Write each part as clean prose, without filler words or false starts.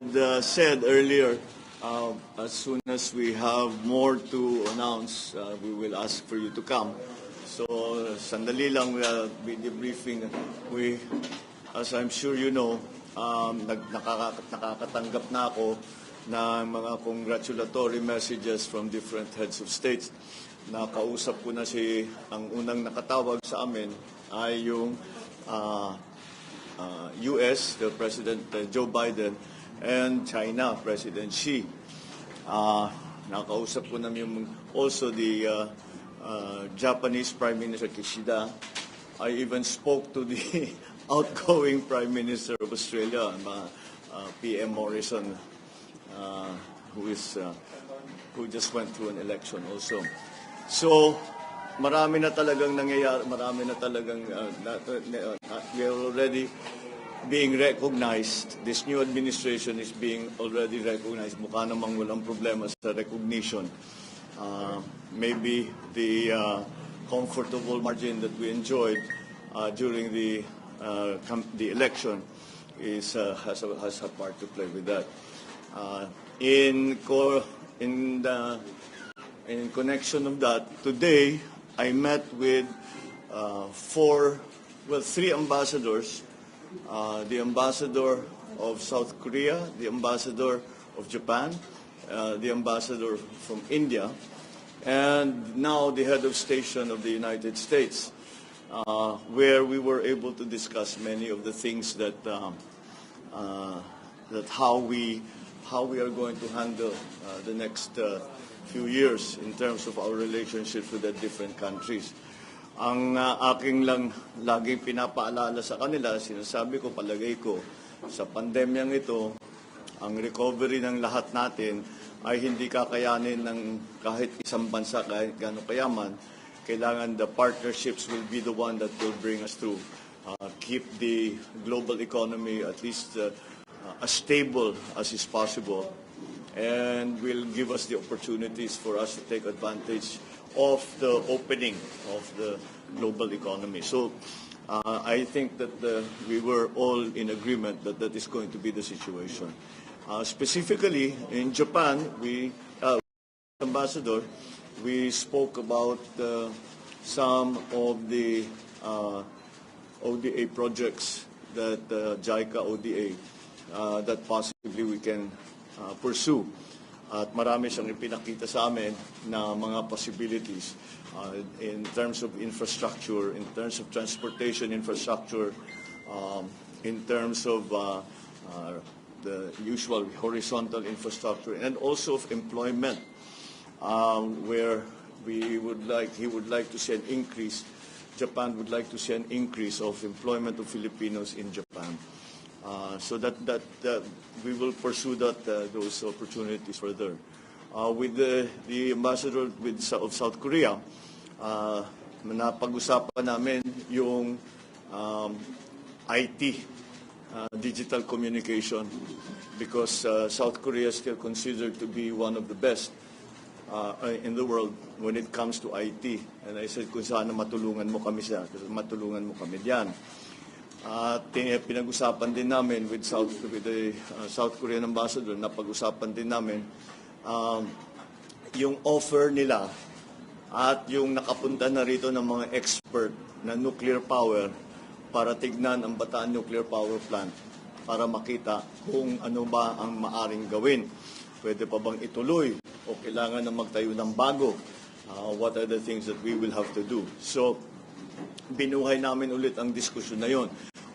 Said earlier, as soon as we have more to announce, we will ask for you to come. So, sandali lang, we'll be debriefing. As I'm sure you know, nakakatanggap na ako ng mga congratulatory messages from different heads of states. Nakausap ko na ang unang nakatawag sa amin ay yung US, the President Joe Biden, and China, President Xi. Nakausap ko namin also the Japanese Prime Minister Kishida. I even spoke to the outgoing Prime Minister of Australia, PM Morrison, who just went through an election also. So, marami na talagang nangyayari, marami na talagang we are already being recognized. This new administration is being already recognized. Mukha namang walang problema sa recognition. Maybe the comfortable margin that we enjoyed during the election has a part to play with that. In connection of that, today I met with three ambassadors. The ambassador of South Korea, the ambassador of Japan, the ambassador from India, and now the head of station of the United States, where we were able to discuss many of the things that how we are going to handle the next few years in terms of our relationships with the different countries. Ang aking lang laging pinapaalala sa kanila, sinasabi ko, palagay ko, sa pandemyang ito, ang recovery ng lahat natin ay hindi kakayanin ng kahit isang bansa, kahit gaano kayaman. Kailangan the partnerships will be the one that will bring us through. Keep the global economy at least as stable as is possible, and will give us the opportunities for us to take advantage of the opening of the global economy. So I think that we were all in agreement that that is going to be the situation. Specifically, in Japan, Ambassador, we spoke about some of the ODA projects that JICA ODA that possibly we can pursue. At marami siyang ipinakita sa amin na mga possibilities in terms of infrastructure, in terms of transportation infrastructure, in terms of the usual horizontal infrastructure, and also of employment, where he would like to see an increase. Japan would like to see an increase of employment of Filipinos in Japan. So that we will pursue those opportunities further. With the ambassador of South Korea, napag-usapan namin yung IT, digital communication, because South Korea is still considered to be one of the best in the world when it comes to IT. And I said, kung sana matulungan mo kami diyan. At pinag-usapan din namin with the South Korean ambassador, napag-usapan din namin yung offer nila at yung nakapunta na rito ng mga expert na nuclear power para tignan ang Bataan Nuclear Power Plant para makita kung ano ba ang maaring gawin. Pwede pa bang ituloy o kailangan na magtayo ng bago? What are the things that we will have to do? So, binuhay namin ulit ang diskusyon na yon.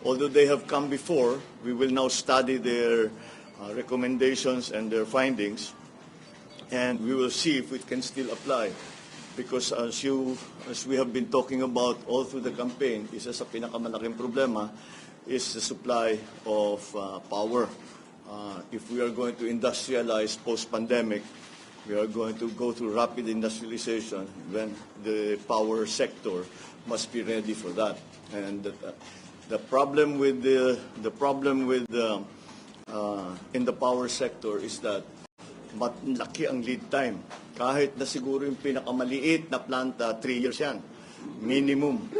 Although they have come before, we will now study their recommendations and their findings, and we will see if it can still apply. Because as we have been talking about all through the campaign, isa sa pinakamalaking problema is the supply of power. If we are going to industrialize post-pandemic, we are going to go through rapid industrialization, then the power sector must be ready for that. And the problem with in the power sector is that malaki ang lead time. Kahit na siguro yung pinakamaliit na planta, 3 years yan. Minimum,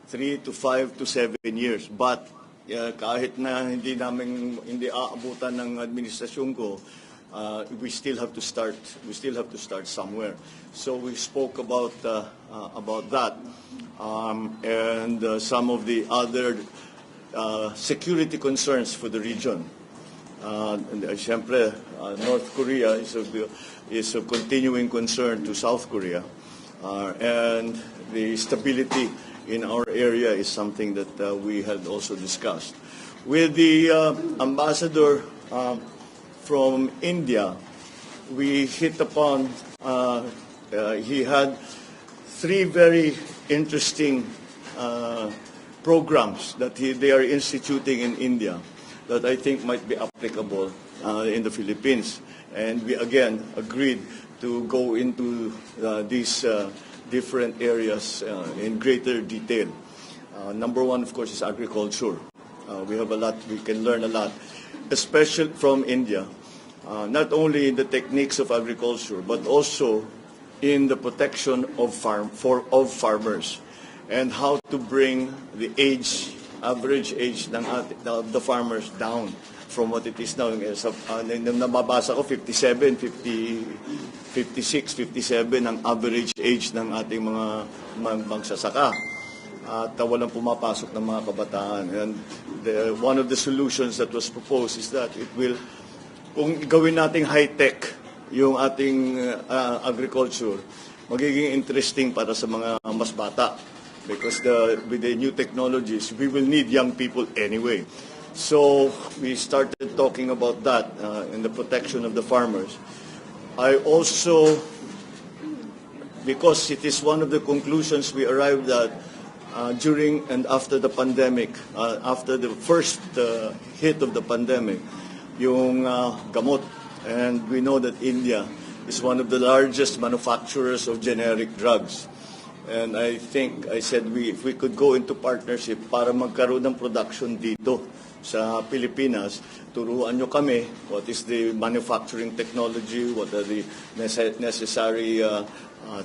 3 to 5 to 7 years. But kahit na hindi aabutan ng administrasyon ko, we still have to start somewhere. So we spoke about that, and some of the other security concerns for the region. Siyempre, North Korea is a continuing concern to South Korea, and the stability in our area is something that we had also discussed. With the ambassador from India, we hit upon, he had three very interesting programs that they are instituting in India that I think might be applicable in the Philippines. And we again agreed to go into these different areas in greater detail. Number one, of course, is agriculture. We have a lot, we can learn a lot, especially from India, not only in the techniques of agriculture, but also in the protection of farmers, and how to bring the average age of the farmers down from what it is now. Nababasa ko 57, 50, 56, 57 ang average age ng ating mga magsasaka. At walang pumapasok ng mga kabataan. And one of the solutions that was proposed is that it will, kung gawin nating high-tech yung ating agriculture, magiging interesting para sa mga mas bata. Because with the new technologies, we will need young people anyway. So we started talking about that in the protection of the farmers. I also, because it is one of the conclusions we arrived at during and after the pandemic, after the first hit of the pandemic, yung gamot. And we know that India is one of the largest manufacturers of generic drugs. And I think, I said, if we could go into partnership para magkaroon ng production dito sa Pilipinas, turuan nyo kami what is the manufacturing technology, what are the necessary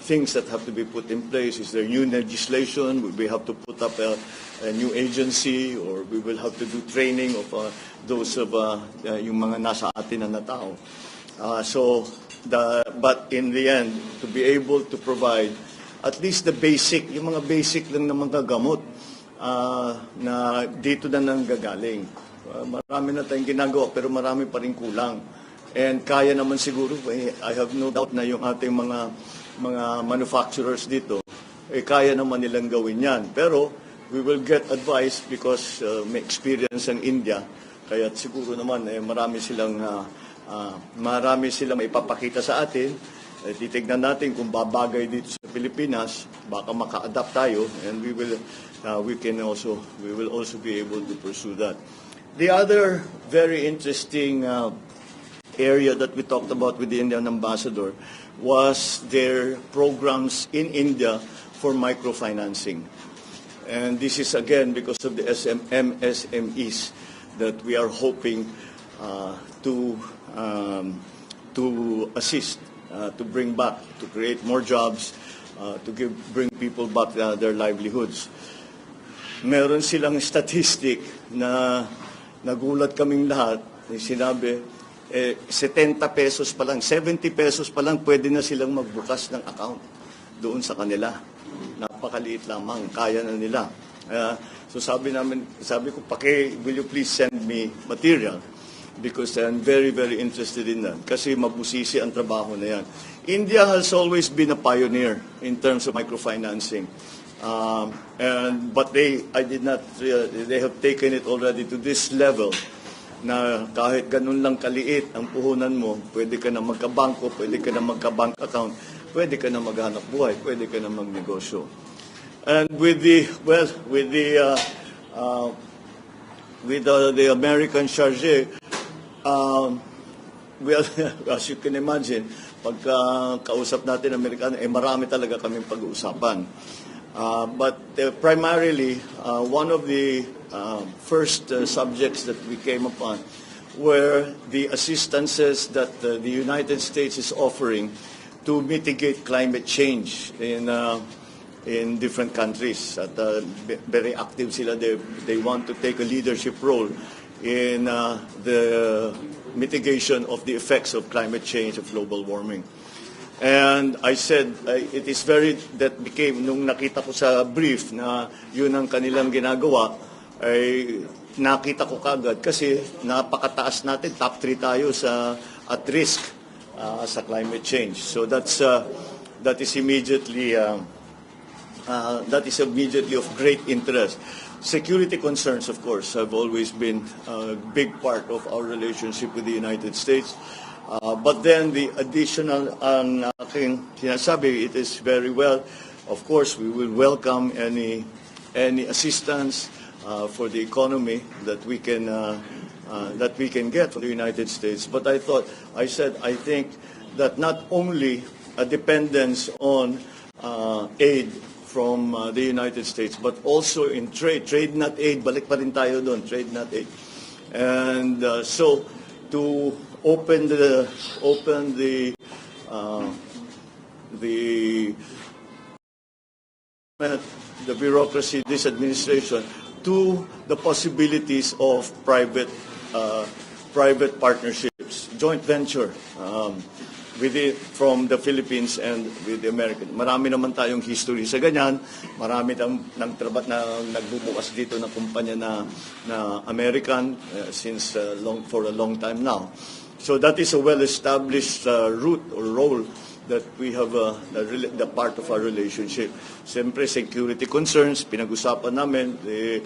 things that have to be put in place. Is there new legislation? Will we have to put up a new agency, or we will have to do training of those of yung mga nasa atin na tao? But in the end, to be able to provide at least the basic, yung mga basic lang na mga gamot na dito na nanggagaling. Marami na tayong ginagawa pero marami pa rin kulang. And kaya naman siguro, I have no doubt na yung ating mga manufacturers dito, kaya naman nilang gawin yan. Pero we will get advice because may experience ang India. Kaya siguro naman marami silang ipapakita sa atin. Titignan natin kung babagay dito sa Pilipinas, baka maka-adapt tayo, and we will also be able to pursue that. The other very interesting area that we talked about with the Indian ambassador was their programs in India for microfinancing. And this is again because of the MSMEs that we are hoping to assist. To bring back, to create more jobs, bring people back their livelihoods. Meron silang statistic na nagulat kaming lahat. Sinabi, 70 pesos pa lang, 70 pesos pa lang, pwede na silang magbukas ng account doon sa kanila. Napakaliit lamang, kaya na nila. So sabi ko, will you please send me material? Because I'm very, very interested in that. Kasi mabusisi ang trabaho na yan. India has always been a pioneer in terms of microfinancing. But they have taken it already to this level na kahit ganun lang kaliit ang puhunan mo, pwede ka na magkabangko, pwede ka na magka-bank account, pwede ka na maghanap buhay, pwede ka na magnegosyo. And with the American charge, well, as you can imagine, pagka kausap natin Amerikano, marami talaga kaming pag-uusapan. But primarily, one of the first subjects that we came upon were the assistances that the United States is offering to mitigate climate change in in different countries. At very active sila. They want to take a leadership role in the mitigation of the effects of climate change, of global warming. And I said, it is that became, nung nakita ko sa brief na yun ang kanilang ginagawa, ay nakita ko kagad kasi napakataas natin, top 3 tayo at risk sa climate change. So that is immediately of great interest. Security concerns, of course, have always been a big part of our relationship with the United States. But then the additional ang aking sinasabi, it is very well. Of course, we will welcome any assistance for the economy that we can get from the United States. But I think that not only a dependence on aid from the United States, but also in trade not aid, balik pa rin tayo doon, trade not aid. And so to open the bureaucracy, this administration, to the possibilities of private partnerships, joint venture from the Philippines and with the American. Marami naman tayong history sa ganyan. Marami nang nagbubukas dito na kumpanya na American for a long time now. So that is a well-established route or role that we have the part of our relationship. Siyempre, security concerns, pinag-usapan namin the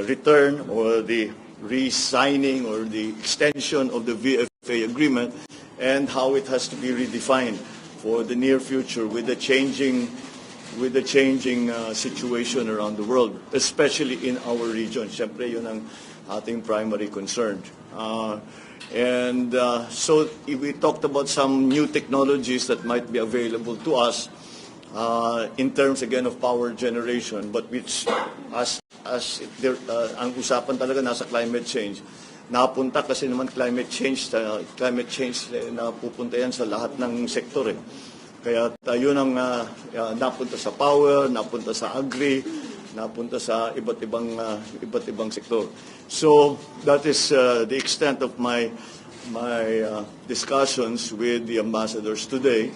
return or the re-signing or the extension of the VFA agreement and how it has to be redefined for the near future with the changing situation around the world, especially in our region. Siyempre, yun ang ating primary concern. So we talked about some new technologies that might be available to us in terms again of power generation, but which ang usapan talaga nasa climate change. Napunta kasi naman climate change na pupunta yan sa lahat ng sektor eh. Kaya yun ang napunta sa power, napunta sa agri, napunta sa iba't ibang sektor. So that is the extent of my discussions with the ambassadors today,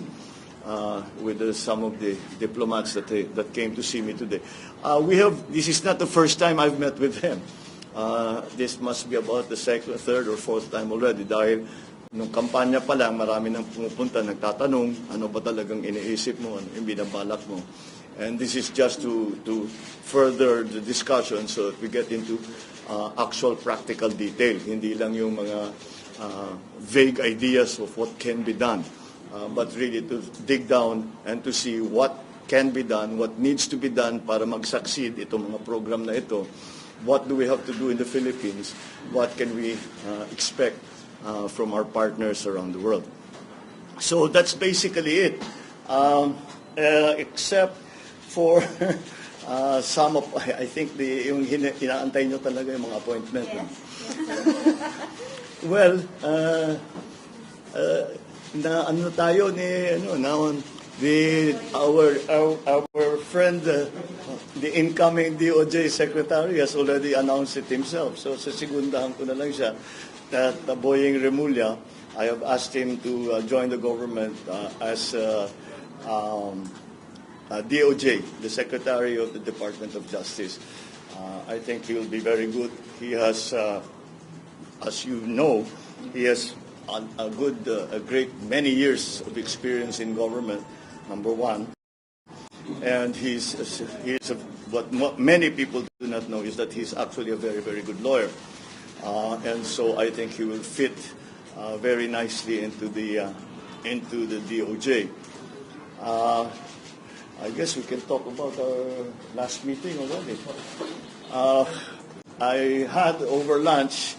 with some of the diplomats that came to see me today. This is not the first time I've met with them. This must be about the second, third, or fourth time already dahil nung kampanya pa lang, marami nang pumupunta, nagtatanong, ano ba talagang iniisip mo, ano yung binabalak mo. And this is just to further the discussion so that we get into actual practical detail, hindi lang yung mga vague ideas of what can be done, but really to dig down and to see what can be done, what needs to be done para mag-succeed itong mga program na ito. What do we have to do in the Philippines? What can we expect from our partners around the world? So that's basically it. Except for some of, I think yung inaantay nyo talaga yung mga appointment. Yes. Well, na ano tayo ni our friend, the incoming DOJ secretary has already announced it himself. So sa segundahan ko na lang siya that Boying Remulla, I have asked him to join the government as DOJ, the Secretary of the Department of Justice. I think he will be very good. He has, as you know, he has a great many years of experience in government, number one. And what many people do not know is that he's actually a very, very good lawyer. And so I think he will fit very nicely into the DOJ. I guess we can talk about our last meeting already. I had over lunch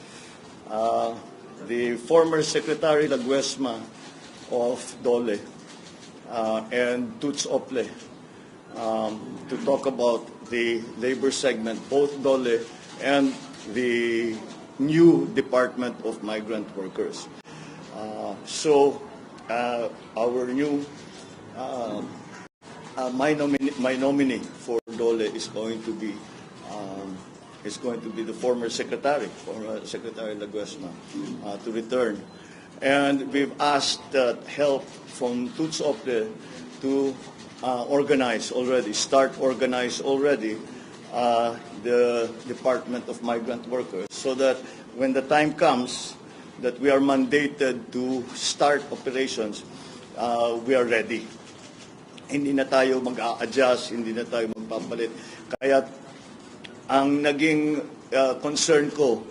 the former Secretary Laguesma of DOLE and Toots Ople to talk about the labor segment, both DOLE and the new Department of Migrant Workers. So our new my nominee for Dole is going to be the former Secretary Laguesma, to return. And we've asked help from Tuts Ople to start organize already the Department of Migrant Workers, so that when the time comes that we are mandated to start operations, we are ready. Hindi na tayo mag-a-adjust, hindi na tayo magpapalit. Kaya ang naging concern ko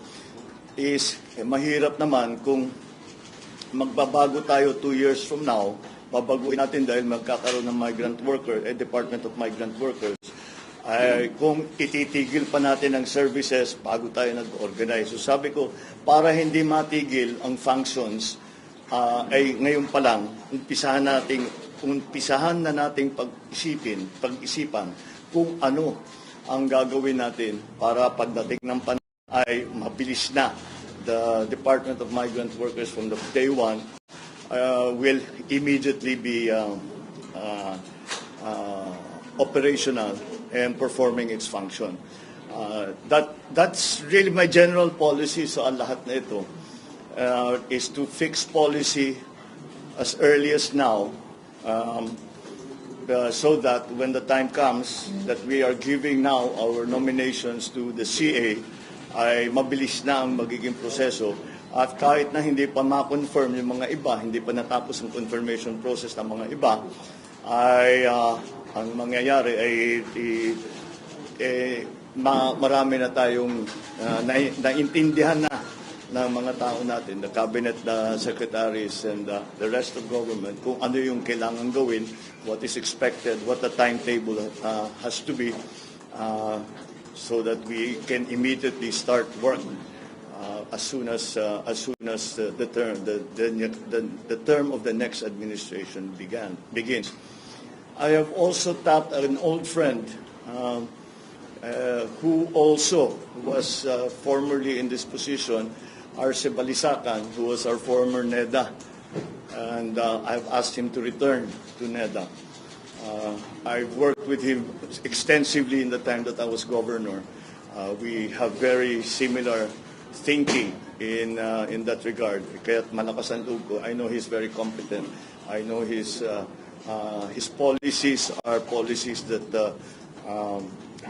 is mahirap naman kung magbabago tayo 2 years from now, babaguhin natin dahil magkakaroon ng migrant worker, Department of Migrant Workers, ay kung ititigil pa natin ang services bago tayo nag-organize. So sabi ko, para hindi matigil ang functions, ay ngayon pa lang, umpisahan na nating pag-isipan kung ano ang gagawin natin para pagdating ng panahon ay mabilis na. The Department of Migrant Workers from the day one will immediately be operational and performing its function. That's really my general policy sa lahat na ito, is to fix policy as early as now, so that when the time comes that we are giving now our nominations to the CA, ay mabilis na ang magiging proseso. At kahit na hindi pa ma-confirm yung mga iba, hindi pa natapos ang confirmation process ng mga iba, ay ang mangyayari ay marami na tayong naintindihan na ng mga tao natin, the cabinet secretaries and the rest of government, kung ano yung kailangan gawin, what is expected, what the timetable has to be, so that we can immediately start work as soon as the term of the next administration begins. I have also tapped an old friend who also was formerly in this position, Arce Balisacan, who was our former NEDA, and I've asked him to return to NEDA. I've worked with him extensively in the time that I was governor. We have very similar thinking in that regard. Kaya't malakas ang loob ko. I know he's very competent. I know his policies are policies that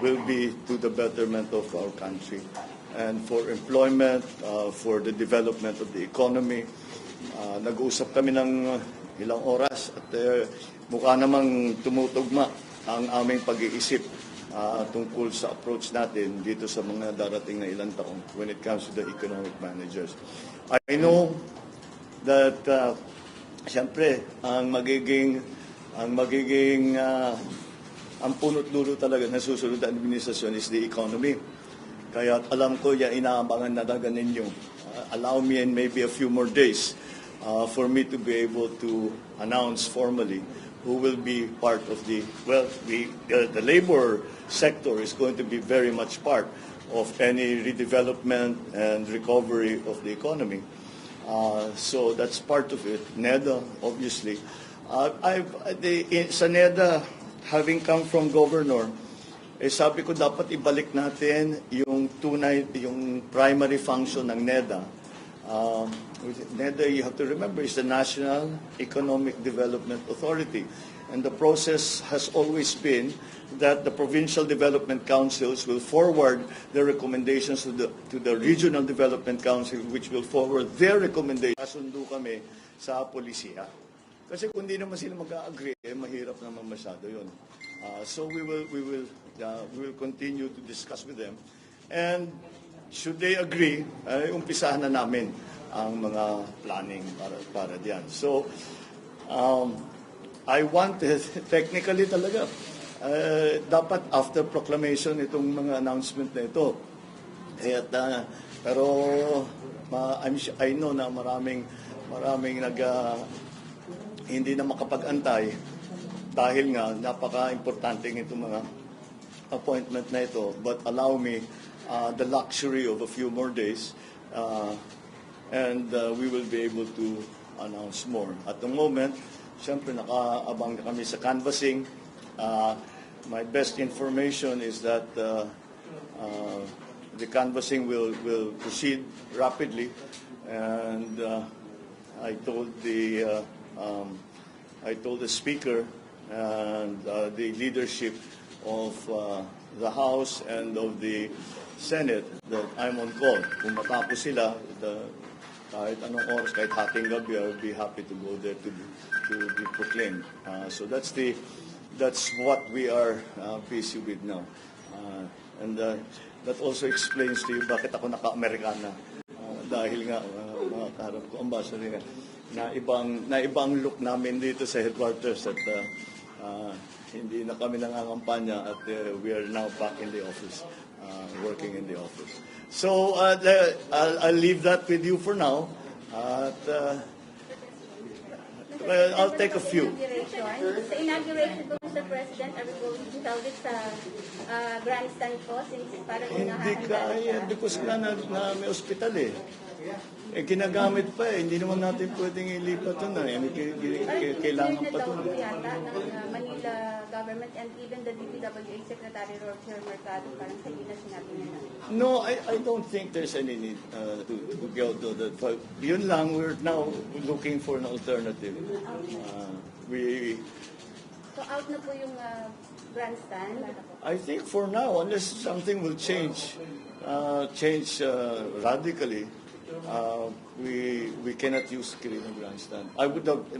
will be to the betterment of our country and for employment, for the development of the economy. Nag-uusap kami ng ilang oras at mukha namang tumutugma ang aming pag-iisip tungkol sa approach natin dito sa mga darating na ilang taon when it comes to the economic managers. I know that siyempre ang punot dulo talaga na susunod na administrasyon is the economy. Kaya alam ko yan inaabangan na talaga ninyo. Allow me and maybe a few more days for me to be able to announce formally who will be part of the labor sector is going to be very much part of any redevelopment and recovery of the economy. So that's part of it. NEDA, obviously. Sa NEDA, having come from governor, sabi ko dapat ibalik natin yung primary function ng NEDA. NEDA, you have to remember, is the National Economic Development Authority. And the process has always been that the provincial development councils will forward their recommendations to the regional development council, which will forward their recommendations. Kasundo kami sa polisiya. Kasi kung di naman sila mag-agree, mahirap naman masyado yun. So we will continue to discuss with them. And should they agree, umpisahan na namin ang mga planning para diyan. So I wanted, technically talaga, dapat after proclamation itong mga announcement na ito. Pero I know na maraming hindi na makapag-antay dahil nga napaka-importante itong mga appointment na ito. But allow me the luxury of a few more days and we will be able to announce more. At the moment, siyempre nakaabang na kami sa canvassing. My best information is that the canvassing will proceed rapidly, and I told the speaker and the leadership of the House and of the Senate that I'm on call. Kung matapos sila, kahit anong oras, kahit hating gabi, I would be happy to go there to be proclaimed. So that's what we are busy with now. And that also explains to you bakit ako naka-Amerikana. Dahil nga, mga kaharap ko, ambassador, na ibang look namin dito sa headquarters at hindi na kami nangangampanya at we are now back in the office, working in the office. So I'll leave that with you for now. I'll take a few. Sa inauguration po, Mr. President, are we going to held it sa grandstand po since parang Hindi kaya, because nga na may ospital eh. Ginagamit pa eh. Hindi naman natin pwedeng ilipat ito na. Kailangan pa ito. Yata ng Manila government and even the DPWH Secretary Roger Mercado, parang sa na sinabi niya. No, I don't think there's any need to go to that. Yun lang, we're now looking for an alternative. So out na po yung grandstand? I think for now, unless something will change radically, we cannot use Kirino Grandstand.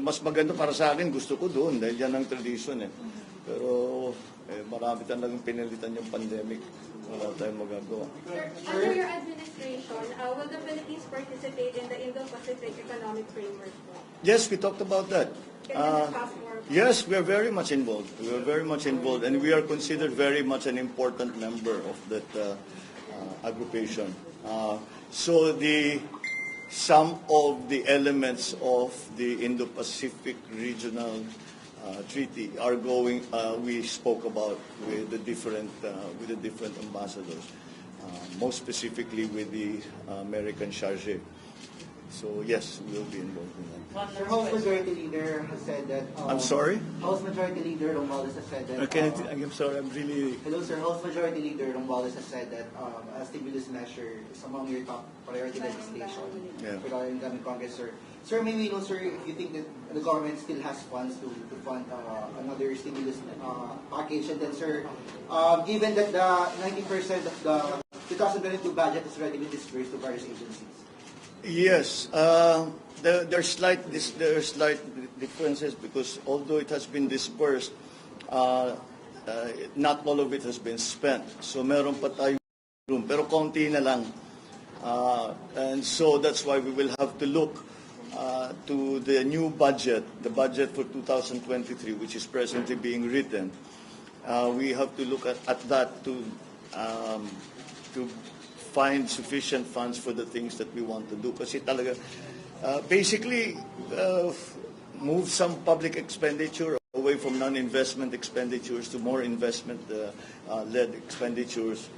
Mas maganda para sa akin, gusto ko doon dahil yan ang tradition eh. Pero marami talagang pinalitan yung pandemic. Wala tayong magagawa. Sir, under your administration, will the Philippines participate in the Indo-Pacific Economic Framework? Yes, we talked about that. Can you discuss more? Yes, we are very much involved. We are very much involved, and we are considered very much an important member of that aggregation. So some of the elements of the Indo-Pacific Regional Treaty are going. We spoke about with the different ambassadors, most specifically with the American charge. So yes, we will be involved in that. Sir, House Majority Leader has said that. I'm sorry. House Majority Leader Romulla has said that. I'm sorry. I'm really. Hello, sir. House Majority Leader Romulla has said that a stimulus measure is among your top priority legislation regarding the Congress, sir. Sir, may we know, sir, if you think that the government still has funds to fund another stimulus package, and then, sir, given that the 90% of the 2022 budget has already been disbursed to various agencies. Yes, there are slight differences because although it has been disbursed, not all of it has been spent. So meron pa tayong room, pero konti na lang. And so that's why we will have to look to the new budget, the budget for 2023, which is presently being written. We have to look at that to find sufficient funds for the things that we want to do. Kasi talaga, basically, move some public expenditure away from non-investment expenditures to more investment-led expenditures.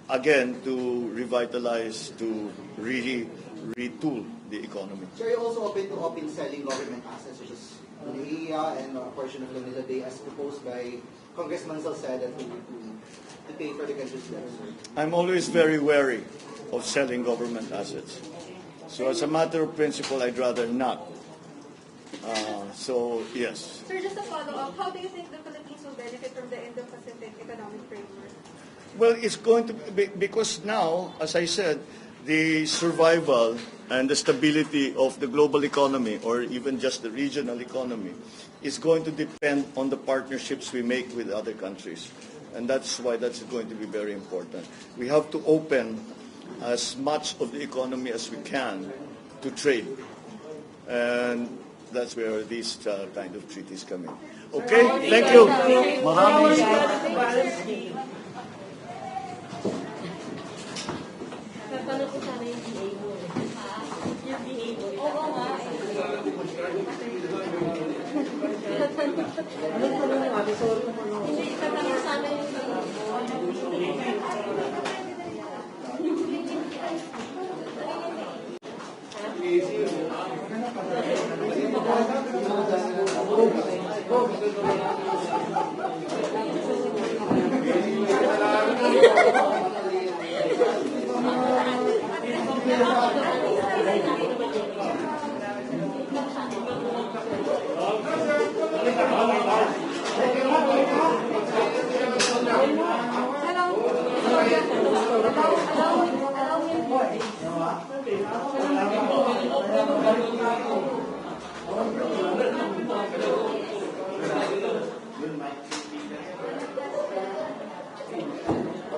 Again, to revitalize, to retool the economy. Sir, you also open selling government assets, such as Remulla and a portion of Remulla Day, as proposed by Congressman Salceda to pay for the country's debt, sir. I'm always very wary of selling government assets. So as a matter of principle, I'd rather not. So, yes. Sir, just a follow-up, how do you think the Philippines will benefit from the Indo-Pacific Economic Framework? Well, it's going to be, because now, as I said, the survival and the stability of the global economy, or even just the regional economy, is going to depend on the partnerships we make with other countries. And that's why that's going to be very important. We have to open as much of the economy as we can to trade. And that's where these kind of treaties come in. Okay? Thank you. Maraming salamat. Paano po sana yung DA mo? Yung DA mo? Oo nga. Hindi, itatanong sana yung DA mo.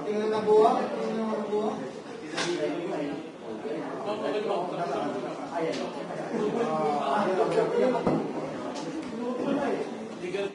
Tingnan na buwa. Tingnan na buwa. Ayan.